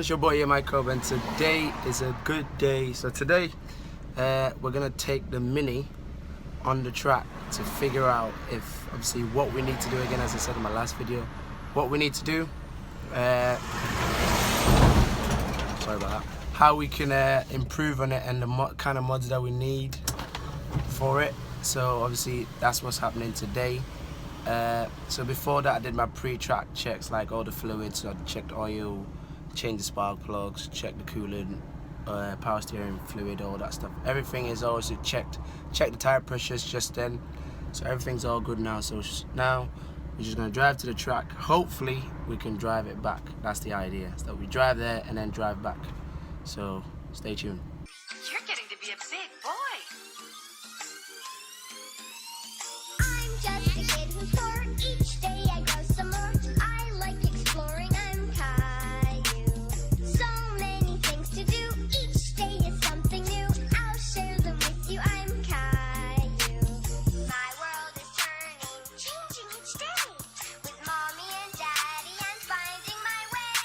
It's your boy Michael, and today is a good day. So today we're gonna take the Mini on the track to figure out if obviously what we need to do again, as I said in my last video, what we need to do, sorry about that, how we can improve on it and the kind of mods that we need for it. So obviously that's what's happening today. So before that I did my pre-track checks, like all the fluids. So I checked oil, changed the spark plugs, checked the coolant, power steering fluid, all that stuff. Everything is also checked. Check the tire pressures just then. So everything's all good now. So now we're just gonna drive to the track. Hopefully we can drive it back. That's the idea. So we drive there and then drive back. So stay tuned. You're getting to be a big boy. I'm just a kid who's bored. Each day I grow some more. I like exploring. I'm Caillou. So many things to do. Each day is something new. I'll share them with you. I'm Caillou. My world is turning, changing each day. With mommy and daddy, I'm finding my way.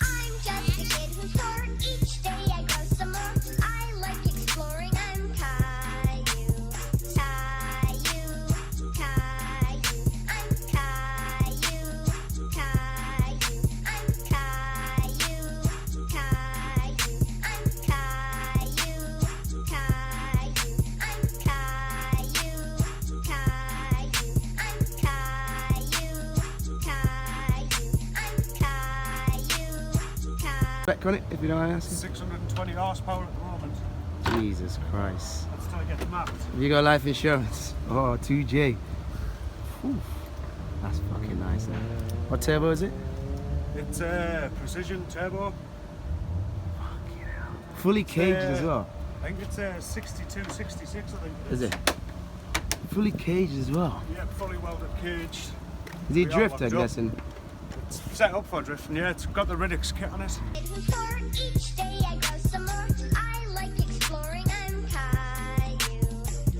I'm just a kid who's bored. Each day I grow some more. I like exploring. I'm Caillou. Caillou. Caillou. I'm Caillou. Caillou. I'm Caillou. Caillou. I'm Caillou. Caillou. I'm Caillou. Caillou. I'm Caillou. Caillou. I'm Caillou. Back on it, if you don't mind asking. 620 horsepower at the moment. Jesus Christ. That's till I get mapped. Have you got life insurance? Oh, 2J. Whew. That's fucking nice. Then. What turbo is it? It's precision turbo. Fucking hell. Fully caged as well. I think it's 62, 66, I think. Is it? Fully caged as well. Yeah, fully welded cage. Is he We are drift, I'm locked up. guessing? It's set up for drifting, yeah. It's got the Riddick's kit on it. Each day I grow some more. I like exploring. I'm Caillou.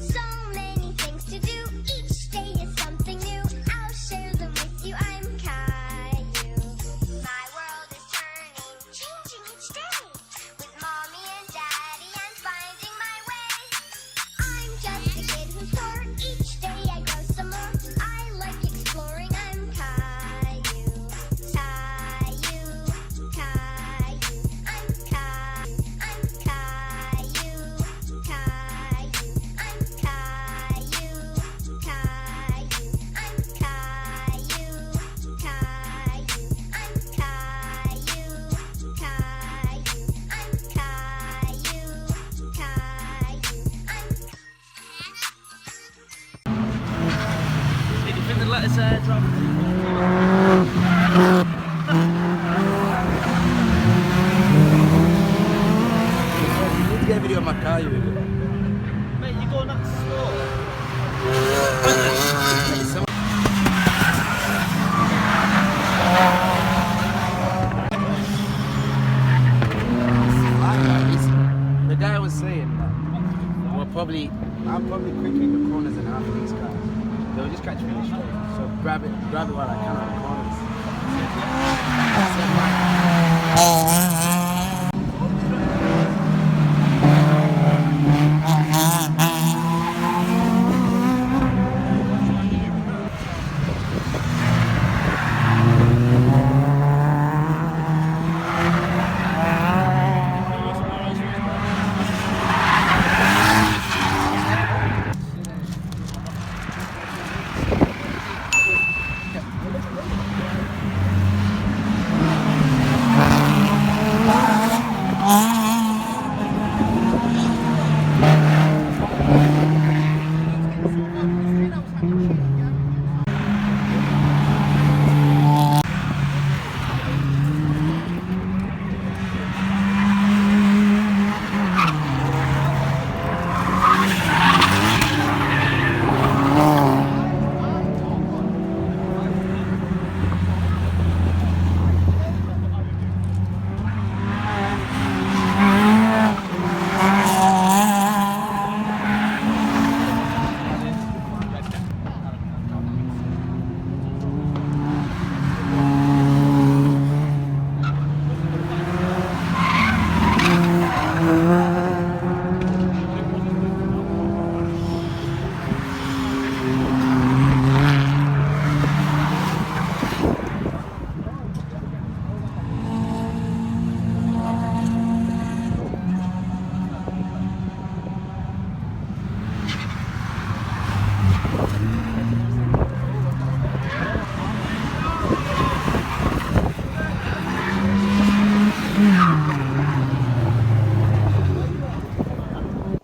So many things to do. Each day is something new. I'll share them with you. I'm Caillou. My world is turning, changing each day. With mommy and daddy, I'm finding my way. I'm just a kid who's bored. Each day I grow some more. I like exploring. I'm Caillou. Caillou. Caillou. I'm Caillou. I'm Caillou. Caillou. I'm Caillou. Caillou. I'm Caillou. Caillou. I'm Caillou. Caillou. I'm Caillou. Did you think the lettuce drop? You need to get a video of my car, you idiot. Mate, you're going that slow. The guy was saying that I'm probably quicker in the corners than half of these cars. They'll just catch me in the straight. So grab it while I can on the corners.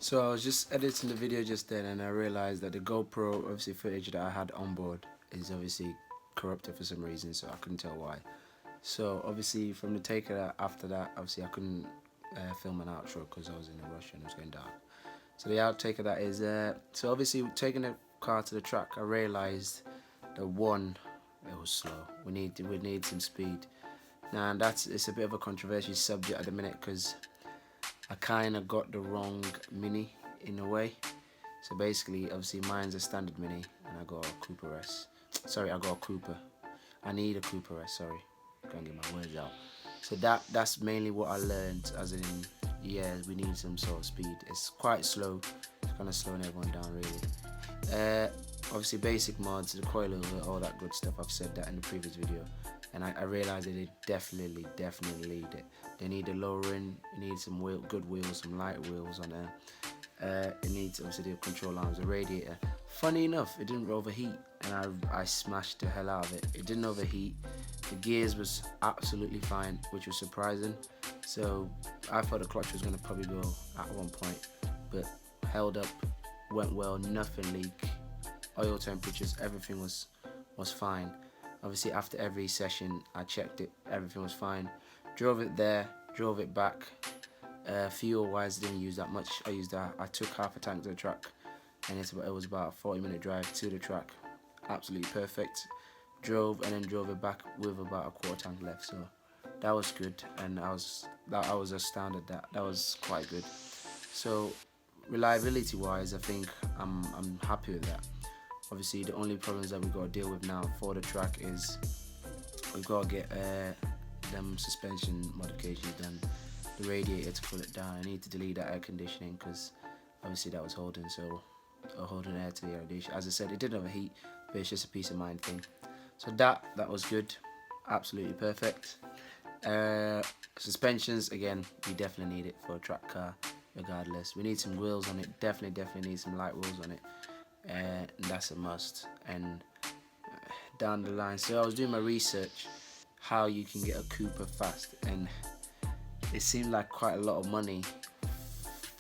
So I was just editing the video just then, and I realized that the GoPro obviously footage that I had on board is obviously corrupted for some reason, so I couldn't tell why. So obviously from the take of that, after that, obviously I couldn't film an outro because I was in a rush and it was going dark. So the outtake of that is so obviously taking the car to the track, I realized that one, it was slow. We need some speed. Now it's a bit of a controversial subject at the minute because I kind of got the wrong Mini in a way. So basically, obviously mine's a standard Mini and I got a Cooper S. Sorry, I got a Cooper. I need a Cooper S, sorry. Can't get my words out. So that's mainly what I learned, as in, yeah, we need some sort of speed. It's quite slow. It's kind of slowing everyone down, really. Obviously basic mods, the coilover, all that good stuff. I've said that in the previous video. And I realized that they definitely need it. They need a lowering, it needs some good wheels, some light wheels on there. It needs obviously the control arms, the radiator. Funny enough, it didn't overheat, and I smashed the hell out of it. It didn't overheat. The gears was absolutely fine, which was surprising. So I thought the clutch was going to probably go at one point, but held up, went well, nothing leaked. Oil temperatures, everything was fine. Obviously after every session I checked it, everything was fine. Drove it there, drove it back. Fuel wise, didn't use that much. I took half a tank to the track, and it was about a 40-minute drive to the track. Absolutely perfect. Drove and then drove it back with about a quarter tank left, so that was good, and I was astounded that was quite good. So reliability wise, I think I'm happy with that. Obviously the only problems that we've got to deal with now for the track is we've got to get them suspension modifications done, the radiator to pull it down. I need to delete that air conditioning because obviously that was holding air to the radiation. As I said, it didn't overheat, but it's just a peace of mind thing. So that was good, absolutely perfect. Suspensions, again, we definitely need it for a track car regardless. We need some wheels on it, definitely need some light wheels on it, and that's a must. And down the line, so I was doing my research how you can get a Cooper fast, and it seemed like quite a lot of money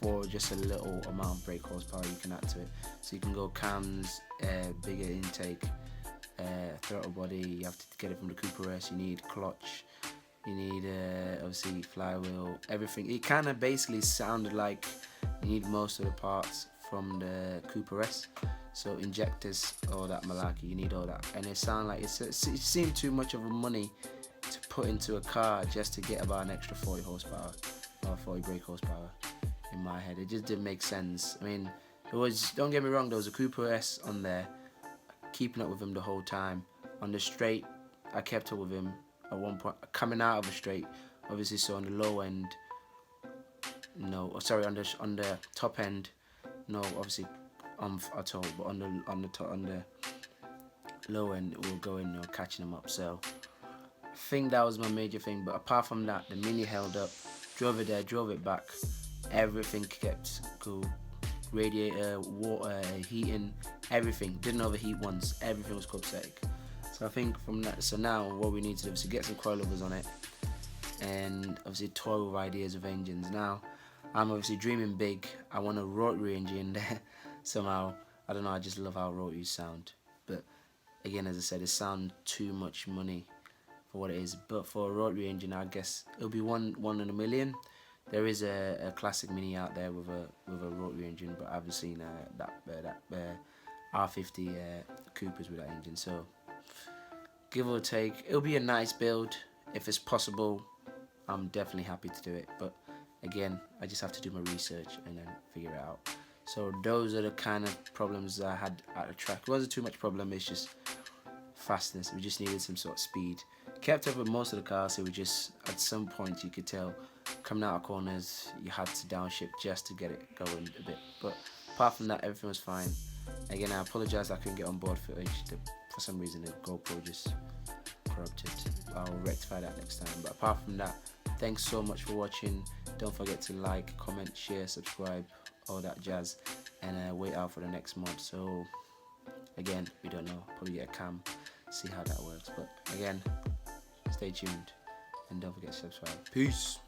for just a little amount of brake horsepower you can add to it. So you can go cams, bigger intake, throttle body. You have to get it from the Cooper S. You need clutch, you need obviously flywheel, everything. It kind of basically sounded like you need most of the parts from the Cooper S. So injectors, all that malarkey, you need all that, and it sounded like it seemed too much of a money to put into a car just to get about an extra 40 horsepower or 40 brake horsepower. In my head, it just didn't make sense. I mean, it was, don't get me wrong, there was a Cooper S on there, keeping up with him the whole time. On the straight, I kept up with him at one point, coming out of a straight, obviously. So on the low end, no, sorry, on the top end, no, obviously at all, but on the low end, we were going, catching him up. So I think that was my major thing. But apart from that, the Mini held up. Drove it there, drove it back. Everything kept cool. Radiator, water, heating, everything. Didn't overheat once. Everything was copacetic. So I think from that, so now what we need to do is to get some coilovers on it, and obviously toy with ideas of engines. Now I'm obviously dreaming big. I want a rotary engine there somehow. I don't know, I just love how rotaries sound. But again, as I said, it sounds too much money for what it is. But for a rotary engine, I guess it'll be one in a million. There is a classic Mini out there with a rotary engine, but I haven't seen that R50 Coopers with that engine. So give or take, it'll be a nice build if it's possible. I'm definitely happy to do it, but again, I just have to do my research and then figure it out. So those are the kind of problems that I had at the track. It wasn't too much problem, it's just fastness. We just needed some sort of speed. Kept up with most of the cars, so we just, at some point you could tell, coming out of corners, you had to downshift just to get it going a bit. But apart from that, everything was fine. Again, I apologise I couldn't get on board footage. For some reason, the GoPro just corrupted. I'll rectify that next time. But apart from that, thanks so much for watching. Don't forget to like, comment, share, subscribe, all that jazz, and wait out for the next mod. So again, we don't know, probably get a cam, see how that works. But again, stay tuned and don't forget to subscribe. Peace.